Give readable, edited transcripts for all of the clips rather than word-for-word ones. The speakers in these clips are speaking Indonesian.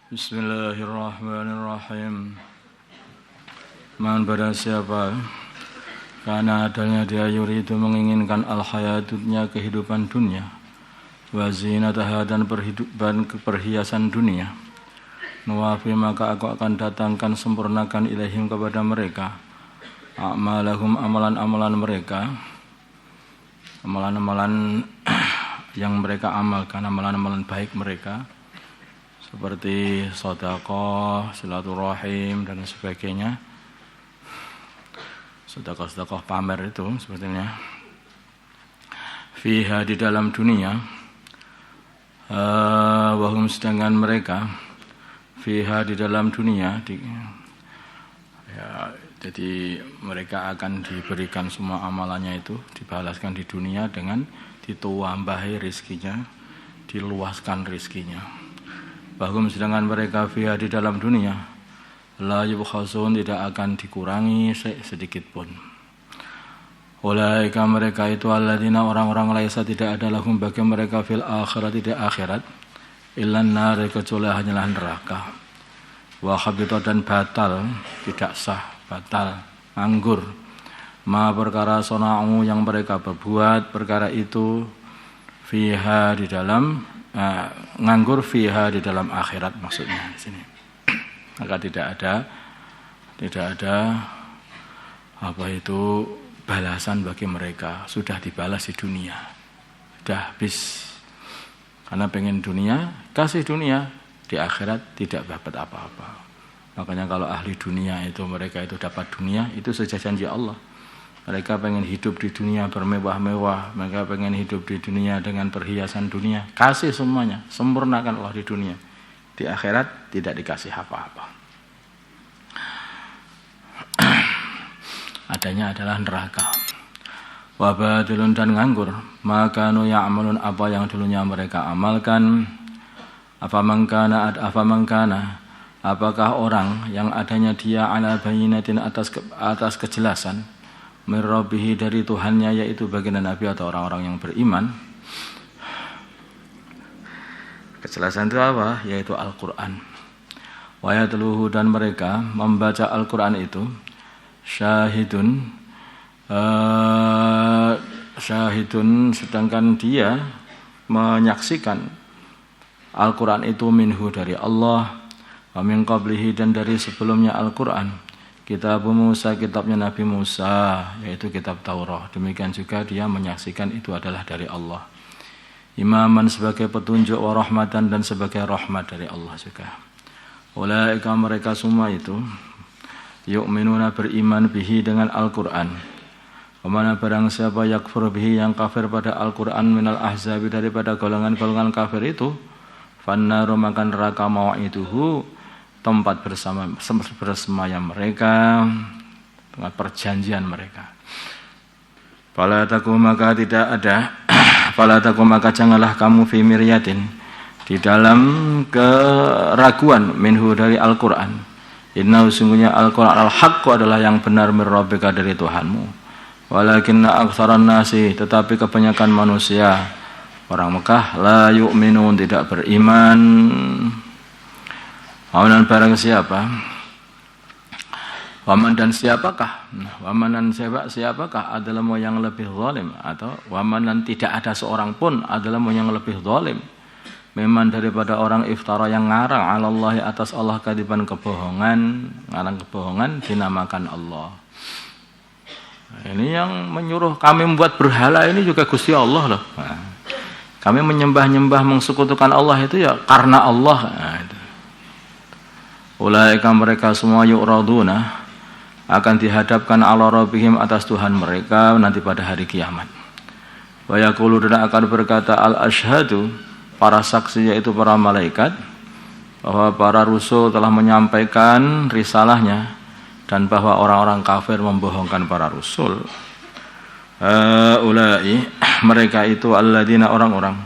Bismillahirrahmanirrahim. Man pada siapa karena adanya dia yuridu menginginkan al-hayatutnya kehidupan dunia wa zinataha dan perhiasan dunia, nuwafi maka aku akan datangkan sempurnakan ilaihim kepada mereka a'malahum amalan-amalan mereka, amalan-amalan yang mereka amalkan, amalan-amalan baik mereka seperti sedekah, silaturahim dan sebagainya. Sedekah-sedekah pamer itu sebetulnya. Fiha di dalam dunia, wahum sedangkan mereka fiha di dalam dunia jadi mereka akan diberikan semua amalannya itu, dibalaskan di dunia dengan ditambahi rizkinya, diluaskan rizkinya. Bahum sedangkan mereka fiha di dalam dunia la yubkhasun tidak akan dikurangi sedikit pun. Ulaika mereka itu alladzina orang-orang laisa tidak ada lahum bagi mereka fil akhirat tidak akhirat illan nar kecuali hanyalah neraka. Wa habita dan batal tidak sah, batal, nganggur. Ma perkara sona'u yang mereka berbuat perkara itu fiha di dalam nganggur fiha di dalam akhirat maksudnya di sini. Maka tidak ada apa itu balasan bagi mereka, sudah dibalas di dunia. Sudah habis. Karena pengen dunia, kasih dunia, di akhirat tidak dapat apa-apa. Makanya kalau ahli dunia itu mereka itu dapat dunia, itu saja janji Allah. Mereka pengen hidup di dunia bermewah-mewah, mereka pengen hidup di dunia dengan perhiasan dunia, kasih semuanya, sempurnakan Allah di dunia. Di akhirat tidak dikasih apa-apa. Adanya adalah neraka. Wa badilun dan nganggur, maka nu ya'malun apa yang dulunya mereka amalkan. Afaman kana apakah orang yang adanya dia ala bayyinatin atas kejelasan min rabbihi dari Tuhannya, yaitu baginda Nabi atau orang-orang yang beriman. Kejelasan itu apa? Yaitu Al-Quran. Wa yatluhu dan mereka membaca Al-Quran itu syahidun sedangkan dia menyaksikan Al-Quran itu minhu dari Allah, wa min qablihi dan dari sebelumnya Al-Quran kitab Musa, kitabnya Nabi Musa, yaitu kitab Taurat. Demikian juga dia menyaksikan itu adalah dari Allah. Imaman sebagai petunjuk, wa rahmatan dan sebagai rahmat dari Allah juga. Ulaika mereka semua itu yu'minuna beriman bihi dengan Al-Quran. Kemana barang siapa yakfur bihi yang kafir pada Al-Quran minal ahzabi daripada golongan-golongan kafir itu, fannaru maka neraka mau'iduhu tempat bersemayam mereka, tempat perjanjian mereka. Fala takum maka tidak ada, fala takum maka janganlah kamu fi miryatin di dalam keraguan minhu dari Al-Quran. Inna sungguhnya Al-Quran al-haqqu adalah yang benar min rabbika dari Tuhanmu. Walakinna aktsaran nasi tetapi kebanyakan manusia orang Mekah la yu'minun tidak beriman. Waman barang siapa? Waman dan siapakah? Waman dan siapakah adalah yang lebih zalim, atau waman dan tidak ada seorang pun adalah yang lebih zalim. Memang daripada orang iftara yang ngarang alallahi atas Allah kadiban kebohongan, ngarang kebohongan dinamakan Allah. Ini yang menyuruh kami membuat berhala ini juga Gusti Allah loh. Nah, kami menyembah-nyembah mengsekutukan Allah itu ya karena Allah. Nah, itu. Ulaika mereka semua yu'raduna akan dihadapkan ala rabbihim atas Tuhan mereka nanti pada hari kiamat. Wa yaqulu dan akan berkata al-asyhadu para saksi yaitu para malaikat bahwa para rasul telah menyampaikan risalahnya dan bahwa orang-orang kafir membohongkan para rasul. Ulai mereka itu alladzina orang-orang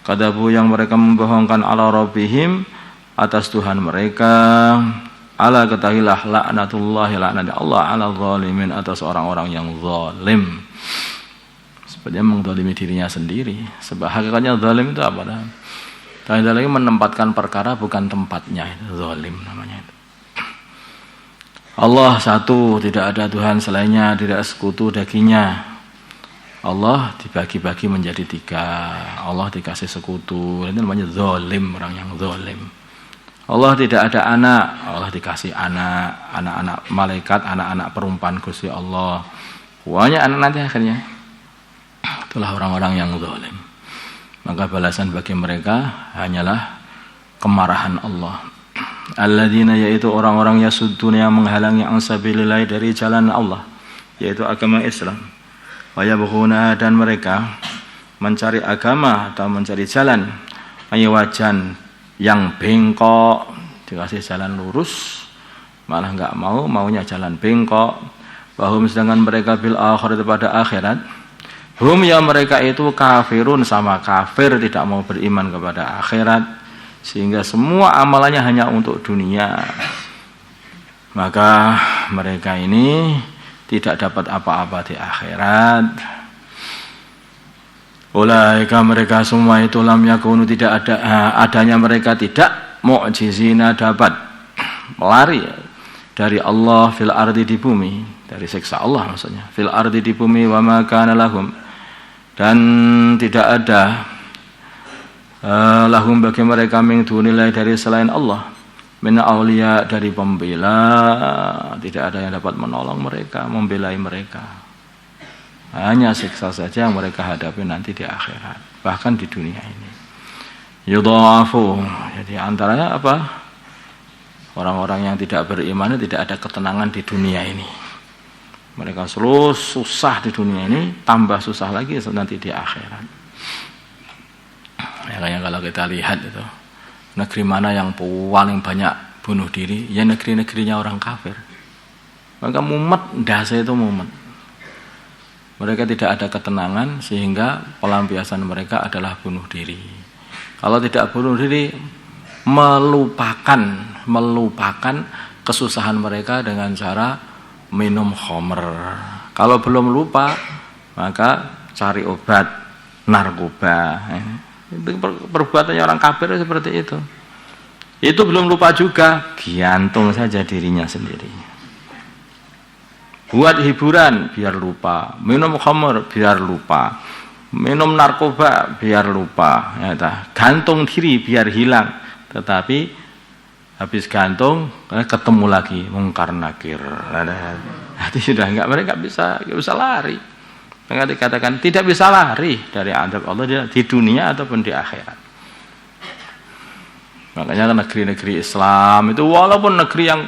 kadabu yang mereka membohongkan ala rabbihim atas Tuhan mereka. Ala ketahilah laknatullahi laknat Allah ala zalimin atas orang-orang yang zalim. Sebenarnya mengzalimi dirinya sendiri. Sebab hakikatnya zalim itu apa? Dan lagi menempatkan perkara bukan tempatnya, itu zalim namanya itu. Allah satu, tidak ada Tuhan selainnya, tidak sekutu baginya. Allah dibagi-bagi menjadi 3. Allah dikasih sekutu, itu namanya zalim, orang yang zalim. Allah tidak ada anak, Allah dikasih anak-anak malaikat, anak-anak perempuan Gusti Allah. Banyak anak nanti akhirnya. Itulah orang-orang yang zalim. Maka balasan bagi mereka hanyalah kemarahan Allah. Alladzina, yaitu orang-orang yasudduna yang menghalangi an sabilillah, dari jalan Allah, yaitu agama Islam. Wa yabghuna, dan mereka mencari agama atau mencari jalan aywajan, yang bengkok. Dikasih jalan lurus malah enggak mau, maunya jalan bengkok. Bahum, sedangkan mereka bil akhirat, pada akhirat, hum, ya mereka itu kafirun, sama kafir, tidak mau beriman kepada akhirat, sehingga semua amalannya hanya untuk dunia. Maka mereka ini tidak dapat apa-apa di akhirat. Ulaika, mereka semua itu lam yakunu, tidak ada adanya mereka tidak mu'jizina, dapat melari dari Allah fil ardi, di bumi, dari siksa Allah maksudnya, fil ardi, di bumi, wa ma kana lahum, dan tidak ada lahum bagi mereka min dunillah, dari selain Allah, min auliya, dari pembela, tidak ada yang dapat menolong mereka, membelai mereka. Hanya siksa saja yang mereka hadapi nanti di akhirat, bahkan di dunia ini. Yudhafu, jadi antaranya apa? Orang-orang yang tidak beriman tidak ada ketenangan di dunia ini. Mereka selalu susah di dunia ini, tambah susah lagi nanti di akhirat. Ya, kayak kalau kita lihat itu, negeri mana yang paling banyak bunuh diri? Ya negeri-negerinya orang kafir. Maka mumet, dahsyat itu mumet. Mereka tidak ada ketenangan, sehingga pelampiasan mereka adalah bunuh diri. Kalau tidak bunuh diri, melupakan kesusahan mereka dengan cara minum khamr. Kalau belum lupa, maka cari obat, narkoba. Itu perbuatannya orang kafir seperti itu. Itu belum lupa juga, gantung saja dirinya sendiri. Buat hiburan biar lupa, minum khamr biar lupa, minum narkoba biar lupa, ya, gantung diri biar hilang. Tetapi habis gantung ketemu lagi mungkar nakir. Hati sudah mereka bisa lari. Maka dikatakan tidak bisa lari dari azab Allah di dunia ataupun di akhirat. Makanya negeri-negeri Islam itu walaupun negeri yang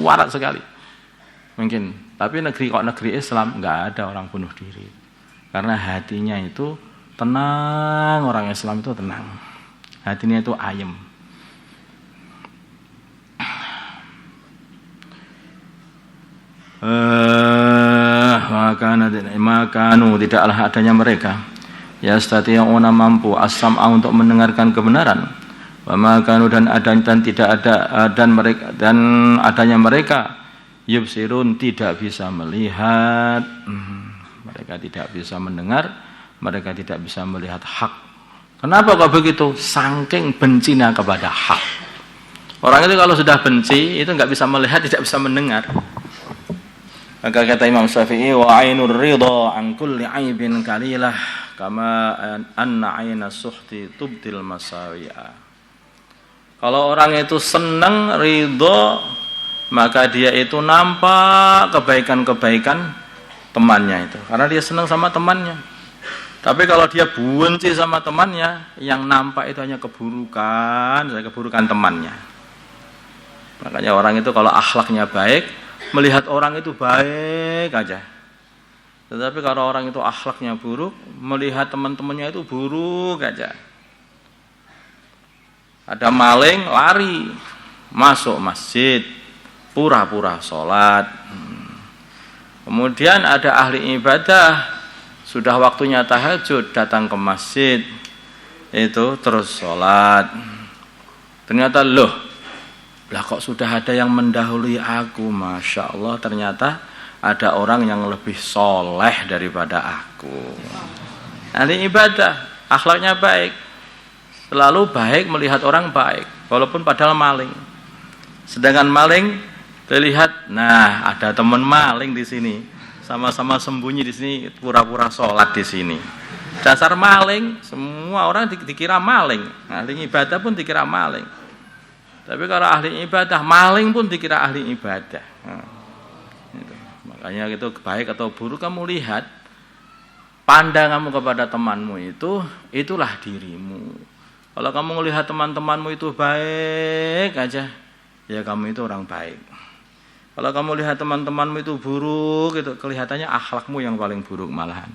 warak sekali, mungkin, tapi negeri Islam nggak ada orang bunuh diri, karena hatinya itu tenang. Orang Islam itu tenang, hatinya itu ayem. Makanu, tidaklah adanya mereka yastati'una, mampu as-sam'a, untuk mendengarkan kebenaran, wa makanu, dan tidak ada dan adanya mereka yubsirun, tidak bisa melihat. Mereka tidak bisa mendengar, mereka tidak bisa melihat hak. Kenapa kok begitu? Saking bencinya kepada hak. Orang itu kalau sudah benci, itu nggak bisa melihat, tidak bisa mendengar. Maka kata Imam Syafi'i, wa ainur ridha an kulli aibin kalilah kama anna aina suhti tubdil masawi'a. Kalau orang itu senang, ridha, maka dia itu nampak kebaikan-kebaikan temannya itu, karena dia senang sama temannya. Tapi kalau dia benci sama temannya, yang nampak itu hanya keburukan temannya. Makanya orang itu kalau akhlaknya baik, melihat orang itu baik aja. Tetapi kalau orang itu akhlaknya buruk, melihat teman-temannya itu buruk aja. Ada maling, lari masuk masjid, pura-pura sholat. Kemudian ada ahli ibadah, sudah waktunya tahajud, datang ke masjid, itu terus sholat. Ternyata loh, lah kok sudah ada yang mendahului aku, Masya Allah, ternyata ada orang yang lebih soleh daripada aku. Ahli ibadah, akhlaknya baik. selalu baik melihat orang baik, walaupun padahal maling. Sedangkan maling dilihat, nah ada teman maling di sini, sama-sama sembunyi di sini, pura-pura sholat di sini. Dasar maling, semua orang dikira maling. Ahli ibadah pun dikira maling. Tapi kalau ahli ibadah, maling pun dikira ahli ibadah. Nah, itu. Makanya itu baik atau buruk kamu lihat, pandanganmu kepada temanmu itulah dirimu. Kalau kamu melihat teman-temanmu itu baik aja, ya kamu itu orang baik. Kalau kamu lihat teman-temanmu itu buruk, itu kelihatannya akhlakmu yang paling buruk malahan.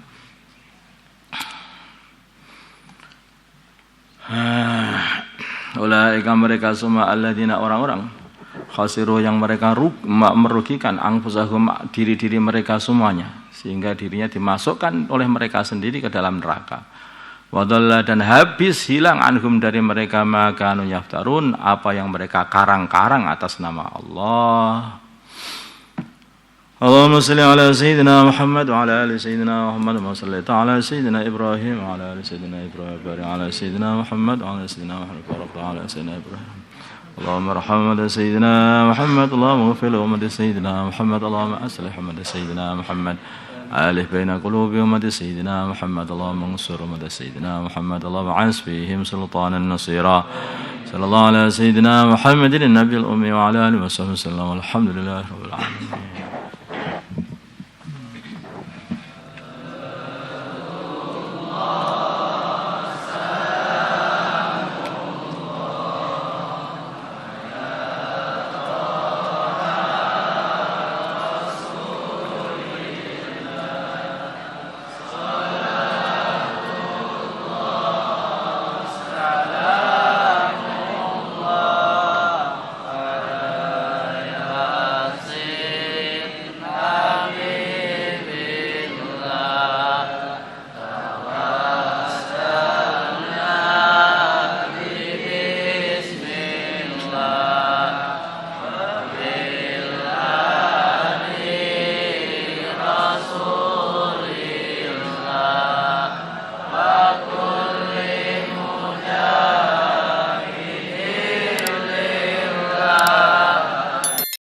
Ulaika mereka semua alladzina orang-orang khasiru yang mereka merugikan anfusahum diri-diri mereka semuanya, sehingga dirinya dimasukkan oleh mereka sendiri ke dalam neraka. Wadalla dan habis hilang anhum dari mereka makanu yaftarun apa yang mereka karang-karang atas nama Allah. Allahumma salli ala sayyidina Muhammad wa ala ali sayyidina Muhammad wa salli ala sayyidina Ibrahim wa ala ali sayyidina Ibrahim wa ala sayyidina Muhammad wa ala sayyidina Muhammad wa ala sayyidina Ibrahim. Allahumma arham sayyidina Muhammad, Allahumma ighfir li ummati sayyidina Muhammad, Allahumma aslih ummati sayyidina Muhammad. ألف بين قلوب أمة سيدنا محمد اللهم انصر أمة سيدنا محمد اللهم عنس فيهم سلطانا نصيرا صلى الله على سيدنا محمد النبي الأمي وعلى آله وصحبه وسلم والحمد لله رب العالمين.